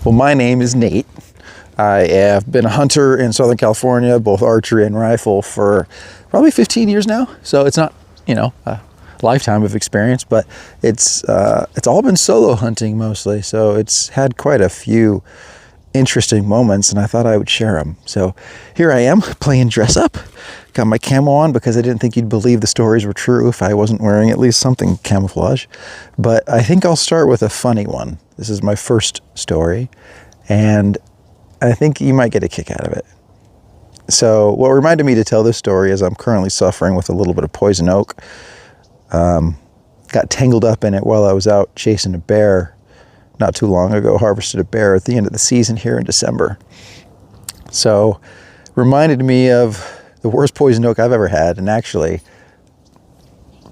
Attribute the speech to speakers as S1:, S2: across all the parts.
S1: Well, my name is Nate. I have been a hunter in Southern California, both archery and rifle, for probably 15 years now. So it's not, a lifetime of experience, but it's all been solo hunting mostly. So it's had quite a few interesting moments, and I thought I would share them. So here I am playing dress up. Got my camo on because I didn't think you'd believe the stories were true if I wasn't wearing at least something camouflage. But I think I'll start with a funny one. This is my first story, and I think you might get a kick out of it. So what reminded me to tell this story is I'm currently suffering with a little bit of poison oak. Got tangled up in it while I was out chasing a bear not too long ago. Harvested a bear at the end of the season here in December. So reminded me of the worst poison oak I've ever had, and actually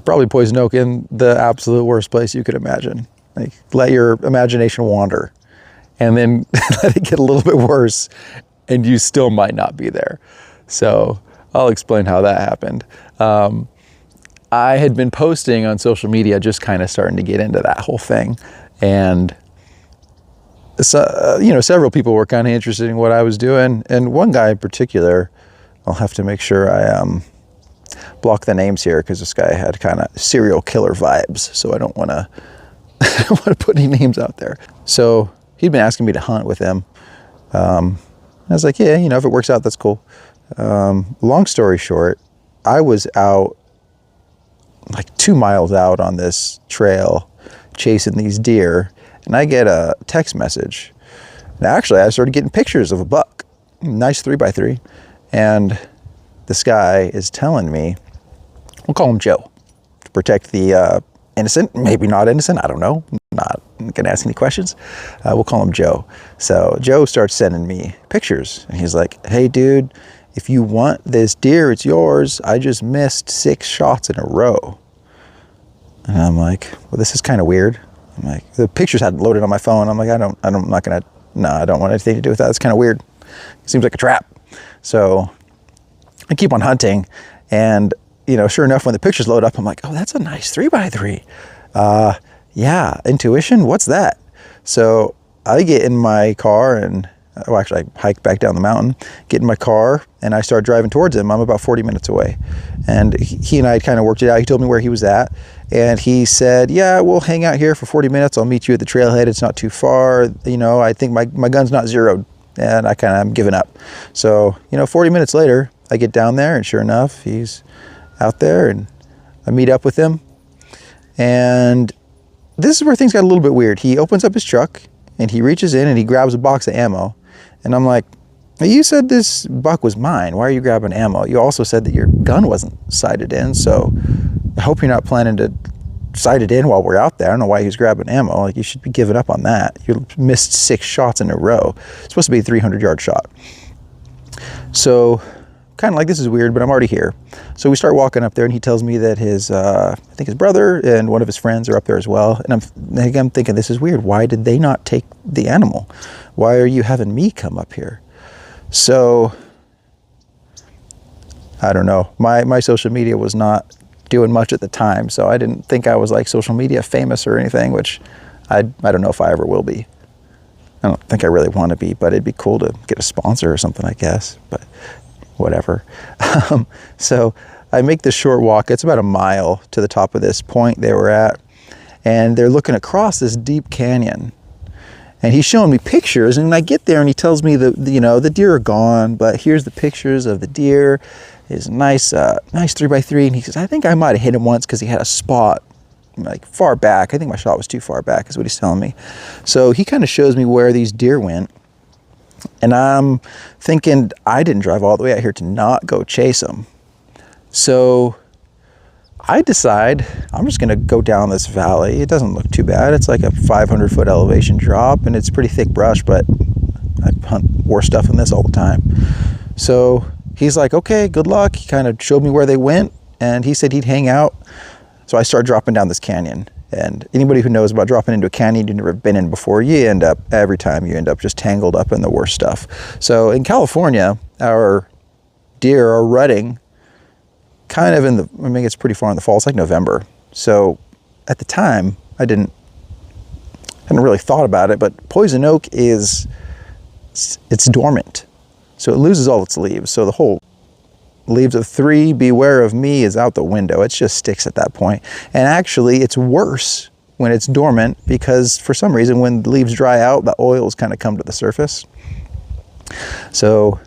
S1: probably poison oak in the absolute worst place you could imagine. Like, let your imagination wander and then let it get a little bit worse and you still might not be there. So I'll explain how that happened. I had been posting on social media, just kind of starting to get into that whole thing. And so, several people were kind of interested in what I was doing. And one guy in particular, I'll have to make sure I block the names here because this guy had kind of serial killer vibes. So I don't want to put any names out there. So he'd been asking me to hunt with him. I was like, yeah, if it works out, that's cool. Long story short, I was out like 2 miles out on this trail chasing these deer, and I get a text message. And actually, I started getting pictures of a buck, nice 3x3. And this guy is telling me, we'll call him Joe, to protect the innocent, maybe not innocent, I don't know. Not gonna ask any questions. We'll call him Joe. So Joe starts sending me pictures, and he's like, hey dude, if you want this deer, it's yours. I just missed 6 shots in a row. And I'm like, well, this is kind of weird. I'm like, the pictures hadn't loaded on my phone. I'm like, I don't want anything to do with that. It's kind of weird. It seems like a trap. So I keep on hunting, and sure enough, when the pictures load up, I'm like, oh, that's a nice 3x3. Yeah, intuition, what's that? So I get in my car and, actually I hike back down the mountain, get in my car, and I start driving towards him. I'm about 40 minutes away. And he and I kind of worked it out. He told me where he was at, and he said, yeah, we'll hang out here for 40 minutes. I'll meet you at the trailhead. It's not too far. I think my gun's not zeroed, and I kind of am giving up. So, 40 minutes later, I get down there, and sure enough, he's out there, and I meet up with him. And this is where things got a little bit weird. He opens up his truck, and he reaches in, and he grabs a box of ammo. And I'm like, you said this buck was mine. Why are you grabbing ammo? You also said that your gun wasn't sighted in, so I hope you're not planning to sight it in while we're out there. I don't know why he's grabbing ammo. Like, you should be giving up on that. You missed 6 shots in a row. It's supposed to be a 300-yard shot. So kind of like, this is weird, but I'm already here. So we start walking up there, and he tells me that his, I think his brother and one of his friends are up there as well. And I'm thinking, this is weird. Why did they not take the animal? Why are you having me come up here? So I don't know. My social media was not doing much at the time, so I didn't think I was like social media famous or anything, which I don't know if I ever will be. I don't think I really want to be, but it'd be cool to get a sponsor or something, I guess. But whatever. So I make this short walk. It's about a mile to the top of this point they were at, and they're looking across this deep canyon. And he's showing me pictures, and I get there and he tells me the deer are gone, but here's the pictures of the deer. His nice 3x3, and he says, I think I might have hit him once because he had a spot like far back. I think my shot was too far back is what he's telling me. So he kind of shows me where these deer went. And I'm thinking, I didn't drive all the way out here to not go chase them. So I decide I'm just going to go down this valley. It doesn't look too bad. It's like a 500-foot elevation drop, and it's pretty thick brush, but I hunt worse stuff than this all the time. So he's like, okay, good luck. He kind of showed me where they went, and he said he'd hang out. So I started dropping down this canyon. And anybody who knows about dropping into a canyon you've never been in before, every time you end up just tangled up in the worst stuff. So in California, our deer are rutting kind of it's pretty far in the fall. It's like November. So at the time, I didn't hadn't really thought about it, but poison oak it's dormant. So it loses all its leaves. So the whole leaves of 3, beware of me is out the window. It just sticks at that point. And actually it's worse when it's dormant, because for some reason when the leaves dry out, the oils kind of come to the surface. So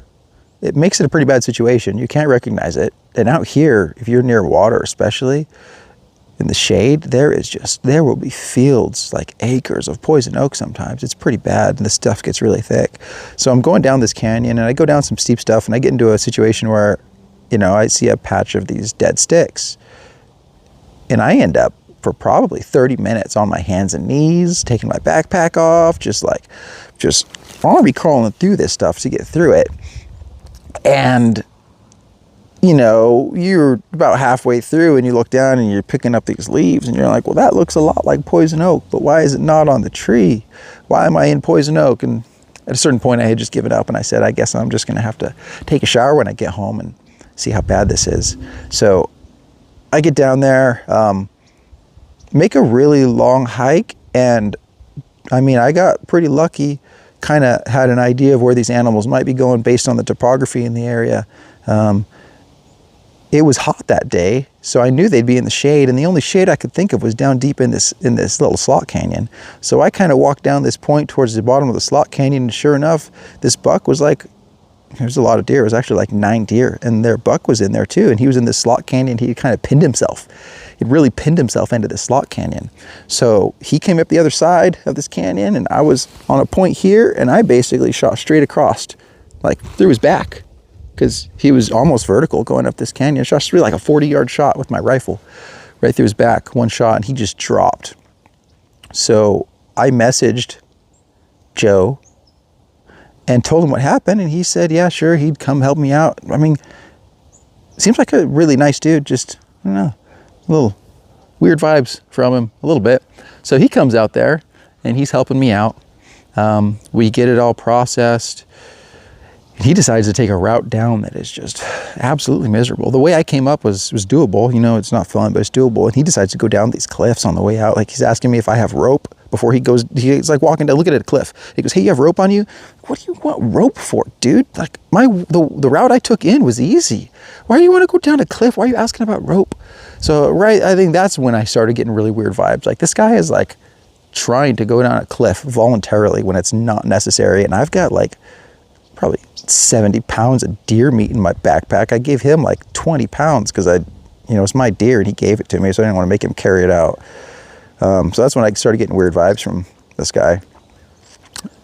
S1: it makes it a pretty bad situation. You can't recognize it. And out here, if you're near water, especially in the shade, there will be fields, like acres of poison oak sometimes. It's pretty bad, and the stuff gets really thick. So I'm going down this canyon, and I go down some steep stuff, and I get into a situation where, you know, I see a patch of these dead sticks. And I end up for probably 30 minutes on my hands and knees, taking my backpack off, just army crawling through this stuff to get through it. And, you know, you're about halfway through and you look down and you're picking up these leaves and you're like, well, that looks a lot like poison oak, but why is it not on the tree? Why am I in poison oak? And at a certain point I had just given up, and I said, I guess I'm just going to have to take a shower when I get home and see how bad this is. So I get down there, make a really long hike, and I mean, I got pretty lucky, kind of had an idea of where these animals might be going based on the topography in the area. It was hot that day, so I knew they'd be in the shade, and the only shade I could think of was down deep in this little slot canyon. So I kind of walked down this point towards the bottom of the slot canyon, and sure enough, this buck was like, there's a lot of deer. It was actually like 9 deer, and their buck was in there too, and he was in this slot canyon. He kind of pinned himself. He'd really pinned himself into the slot canyon. So he came up the other side of this canyon, and I was on a point here, and I basically shot straight across, like through his back, because he was almost vertical going up this canyon. I shot through like a 40-yard shot with my rifle, right through his back, one shot, and he just dropped. So I messaged Joe and told him what happened, and he said, yeah, sure, he'd come help me out. I mean, seems like a really nice dude, just, I don't know, a little weird vibes from him, a little bit. So he comes out there, and he's helping me out. We get it all processed. He decides to take a route down that is just absolutely miserable. The way I came up was doable. You know, it's not fun, but it's doable. And he decides to go down these cliffs on the way out. Like, he's asking me if I have rope before he goes. He's like walking down, looking at a cliff. He goes, hey, you have rope on you? What do you want rope for, dude? Like, the route I took in was easy. Why do you want to go down a cliff? Why are you asking about rope? So, right, I think that's when I started getting really weird vibes. Like, this guy is like trying to go down a cliff voluntarily when it's not necessary. And I've got like probably 70 pounds of deer meat in my backpack. I gave him like 20 pounds because it's my deer and he gave it to me, so I didn't want to make him carry it out. So that's when I started getting weird vibes from this guy.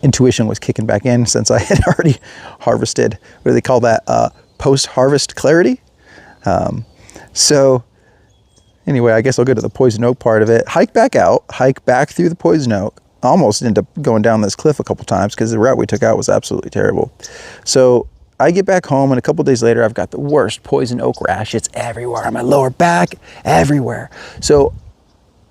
S1: Intuition was kicking back in since I had already harvested. What do they call that? Post-harvest clarity. So anyway, I guess I'll go to the poison oak part of it. Hike back through the poison oak. Almost ended up going down this cliff a couple times because the route we took out was absolutely terrible. So I get back home, and a couple days later, I've got the worst poison oak rash. It's everywhere on my lower back, everywhere. So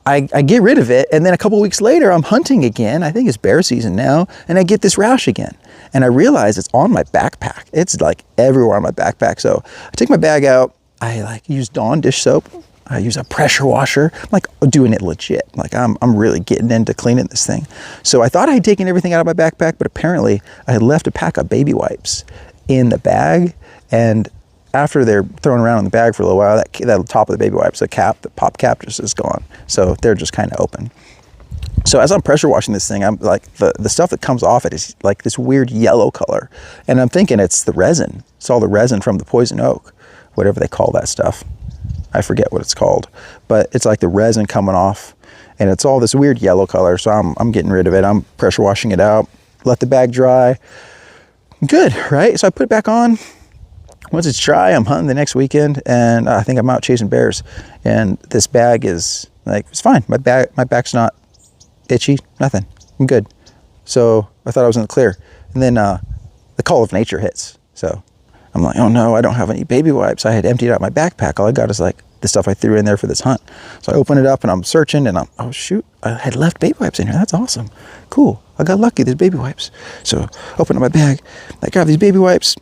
S1: I get rid of it, and then a couple weeks later, I'm hunting again. I think it's bear season now, and I get this rash again. And I realize it's on my backpack. It's like everywhere on my backpack. So I take my bag out. I use Dawn dish soap. I use a pressure washer. I'm like doing it legit. Like I'm really getting into cleaning this thing. So I thought I had taken everything out of my backpack, but apparently I had left a pack of baby wipes in the bag. And after they're thrown around in the bag for a little while, that top of the baby wipes, the pop cap just is gone. So they're just kind of open. So as I'm pressure washing this thing, I'm like, the stuff that comes off it is like this weird yellow color. And I'm thinking it's the resin. It's all the resin from the poison oak, whatever they call that stuff. I forget what it's called, but it's like the resin coming off, and it's all this weird yellow color. So I'm getting rid of it. I'm pressure washing it out, let the bag dry. Good, right? So I put it back on. Once it's dry, I'm hunting the next weekend, and I think I'm out chasing bears. And this bag is like, it's fine. My back's not itchy, nothing. I'm good. So I thought I was in the clear. And then the call of nature hits. So I'm like, oh no, I don't have any baby wipes. I had emptied out my backpack. All I got is like the stuff I threw in there for this hunt. So I open it up and I'm searching, and oh shoot, I had left baby wipes in here. That's awesome. Cool. I got lucky. There's baby wipes. So open up my bag. I grab these baby wipes,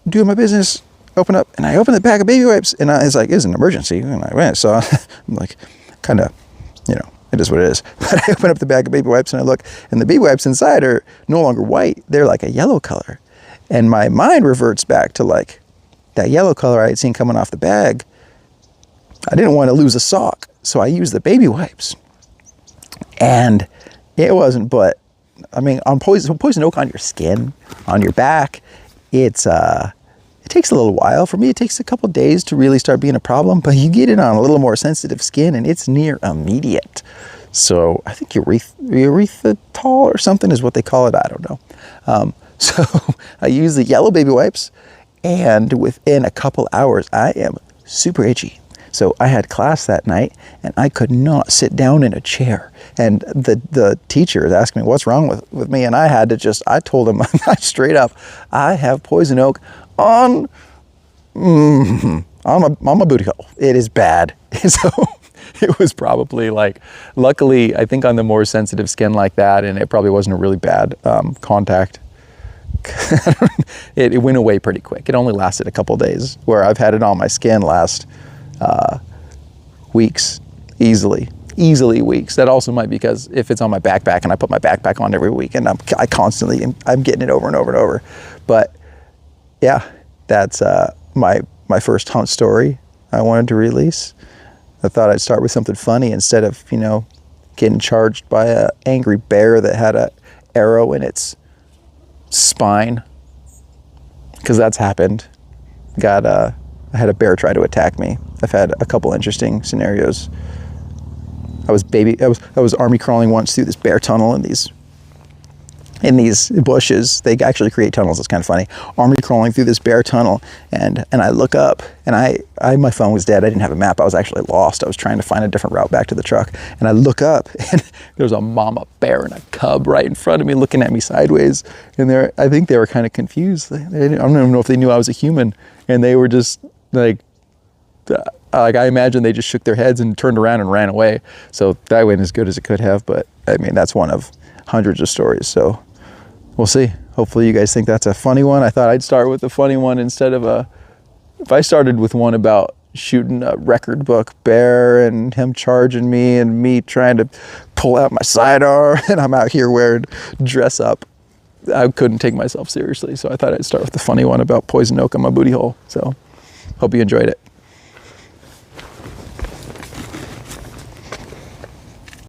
S1: doing my business, open up, and I open the bag of baby wipes, and it's like, it's an emergency. And I went. So I'm like, kind of, It is what it is. But I open up the bag of baby wipes and I look, and the baby wipes inside are no longer white. They're like a yellow color. And my mind reverts back to like that yellow color I had seen coming off the bag. I didn't want to lose a sock, so I used the baby wipes. And it wasn't, but I mean, on poison oak on your skin, on your back, it takes a little while. For me, it takes a couple days to really start being a problem, but you get it on a little more sensitive skin and it's near immediate. So I think erythritol or something is what they call it. I don't know. So I use the yellow baby wipes, and within a couple hours, I am super itchy. So I had class that night and I could not sit down in a chair. And the teacher is asking me what's wrong with me. And I had to I told him straight up, I have poison oak on my booty hole. It is bad. So it was probably like, luckily, I think on the more sensitive skin like that, and it probably wasn't a really bad contact. It went away pretty quick. It only lasted a couple days, where I've had it on my skin last weeks, easily weeks. That also might be because if it's on my backpack and I put my backpack on every week, and I'm getting it over and over and over. But yeah, that's my first hunt story I wanted to release. I thought I'd start with something funny instead of, getting charged by an angry bear that had an arrow in its spine, because that's happened. I had a bear try to attack me. I've had a couple interesting scenarios. I was army crawling once through this bear tunnel in these bushes. They actually create tunnels. It's kind of funny. Army crawling through this bear tunnel, and I look up, and my phone was dead. I didn't have a map. I was actually lost. I was trying to find a different route back to the truck, and I look up, and there's a mama bear and a cub right in front of me, looking at me sideways. And I think they were kind of confused. I don't even know if they knew I was a human, and they were just like I imagine they just shook their heads and turned around and ran away. So that went as good as it could have. But I mean, that's one of hundreds of stories. So we'll see. Hopefully you guys think that's a funny one. I thought I'd start with a funny one instead of if I started with one about shooting a record book bear and him charging me and me trying to pull out my sidearm and I'm out here wearing dress up, I couldn't take myself seriously. So I thought I'd start with the funny one about poison oak on my booty hole. So hope you enjoyed it.